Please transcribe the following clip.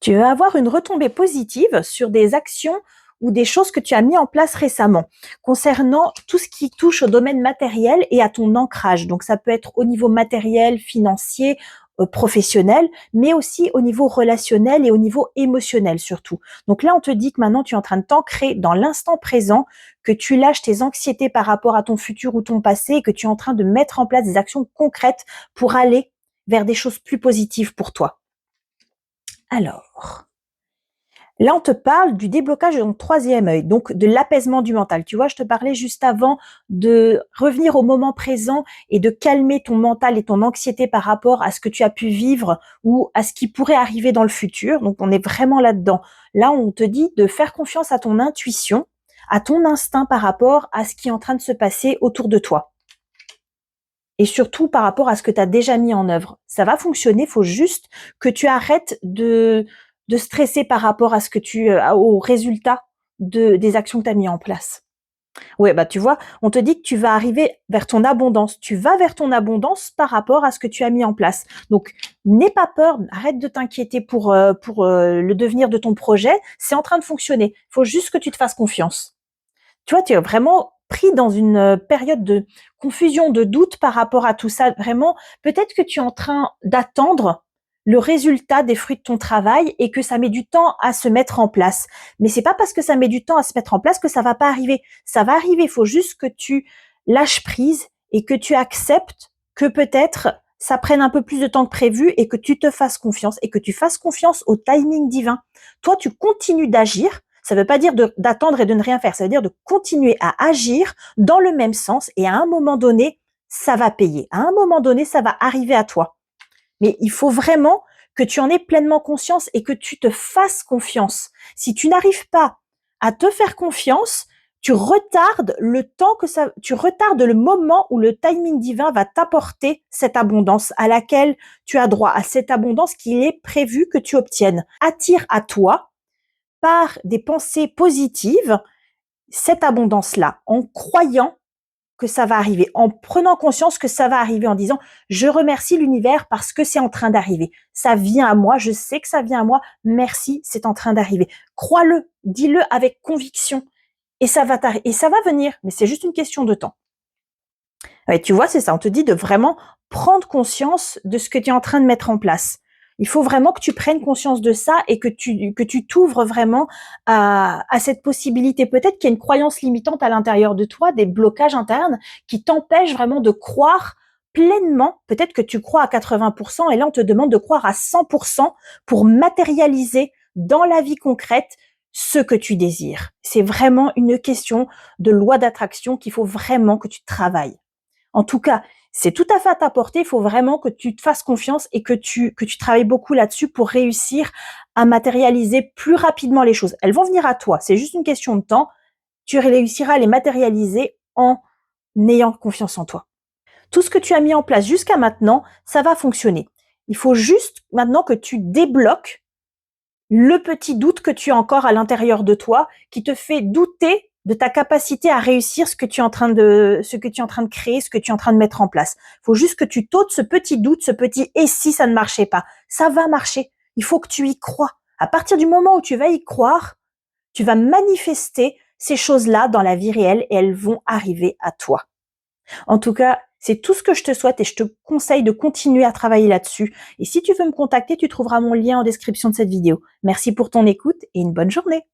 Tu vas avoir une retombée positive sur des actions ou des choses que tu as mis en place récemment concernant tout ce qui touche au domaine matériel et à ton ancrage. Donc ça peut être au niveau matériel, financier, professionnel, mais aussi au niveau relationnel et au niveau émotionnel surtout. Donc là, on te dit que maintenant tu es en train de t'ancrer dans l'instant présent, que tu lâches tes anxiétés par rapport à ton futur ou ton passé et que tu es en train de mettre en place des actions concrètes pour aller vers des choses plus positives pour toi. Alors, là, on te parle du déblocage de ton troisième œil, donc de l'apaisement du mental. Tu vois, je te parlais juste avant de revenir au moment présent et de calmer ton mental et ton anxiété par rapport à ce que tu as pu vivre ou à ce qui pourrait arriver dans le futur. Donc, on est vraiment là-dedans. Là, on te dit de faire confiance à ton intuition, à ton instinct par rapport à ce qui est en train de se passer autour de toi. Et surtout par rapport à ce que tu as déjà mis en œuvre. Ça va fonctionner, il faut juste que tu arrêtes de stresser par rapport à ce que au résultat des actions que tu as mis en place. Ouais, bah tu vois, on te dit que tu vas arriver vers ton abondance. Tu vas vers ton abondance par rapport à ce que tu as mis en place. Donc, n'aie pas peur, arrête de t'inquiéter pour le devenir de ton projet. C'est en train de fonctionner. Il faut juste que tu te fasses confiance. Tu vois, tu es vraiment pris dans une période de confusion, de doute par rapport à tout ça. Vraiment, peut-être que tu es en train d'attendre le résultat des fruits de ton travail et que ça met du temps à se mettre en place. Mais c'est pas parce que ça met du temps à se mettre en place que ça va pas arriver. Ça va arriver. Il faut juste que tu lâches prise et que tu acceptes que peut-être ça prenne un peu plus de temps que prévu et que tu te fasses confiance et que tu fasses confiance au timing divin. Toi, tu continues d'agir. Ça ne veut pas dire d'attendre et de ne rien faire. Ça veut dire de continuer à agir dans le même sens et à un moment donné, ça va payer. À un moment donné, ça va arriver à toi. Mais il faut vraiment que tu en aies pleinement conscience et que tu te fasses confiance. Si tu n'arrives pas à te faire confiance, tu retardes tu retardes le moment où le timing divin va t'apporter cette abondance à laquelle tu as droit, à cette abondance qu'il est prévu que tu obtiennes. Attire à toi par des pensées positives cette abondance-là, en croyant que ça va arriver, en prenant conscience que ça va arriver, en disant je remercie l'univers parce que c'est en train d'arriver. Ça vient à moi, je sais que ça vient à moi, merci, c'est en train d'arriver. Crois-le, dis-le avec conviction et ça va venir, mais c'est juste une question de temps. Ouais, tu vois, c'est ça, on te dit de vraiment prendre conscience de ce que tu es en train de mettre en place. Il faut vraiment que tu prennes conscience de ça et que tu t'ouvres vraiment à cette possibilité. Peut-être qu'il y a une croyance limitante à l'intérieur de toi, des blocages internes qui t'empêchent vraiment de croire pleinement. Peut-être que tu crois à 80% et là, on te demande de croire à 100% pour matérialiser dans la vie concrète ce que tu désires. C'est vraiment une question de loi d'attraction qu'il faut vraiment que tu travailles. En tout cas, c'est tout à fait à ta portée. Il faut vraiment que tu te fasses confiance et que tu travailles beaucoup là-dessus pour réussir à matérialiser plus rapidement les choses. Elles vont venir à toi. C'est juste une question de temps. Tu réussiras à les matérialiser en ayant confiance en toi. Tout ce que tu as mis en place jusqu'à maintenant, ça va fonctionner. Il faut juste maintenant que tu débloques le petit doute que tu as encore à l'intérieur de toi qui te fait douter de ta capacité à réussir ce que tu es en train de créer, ce que tu es en train de mettre en place. Il faut juste que tu t'ôtes ce petit doute, ce petit et si ça ne marchait pas. Ça va marcher. Il faut que tu y crois. À partir du moment où tu vas y croire, tu vas manifester ces choses-là dans la vie réelle et elles vont arriver à toi. En tout cas, c'est tout ce que je te souhaite et je te conseille de continuer à travailler là-dessus. Et si tu veux me contacter, tu trouveras mon lien en description de cette vidéo. Merci pour ton écoute et une bonne journée.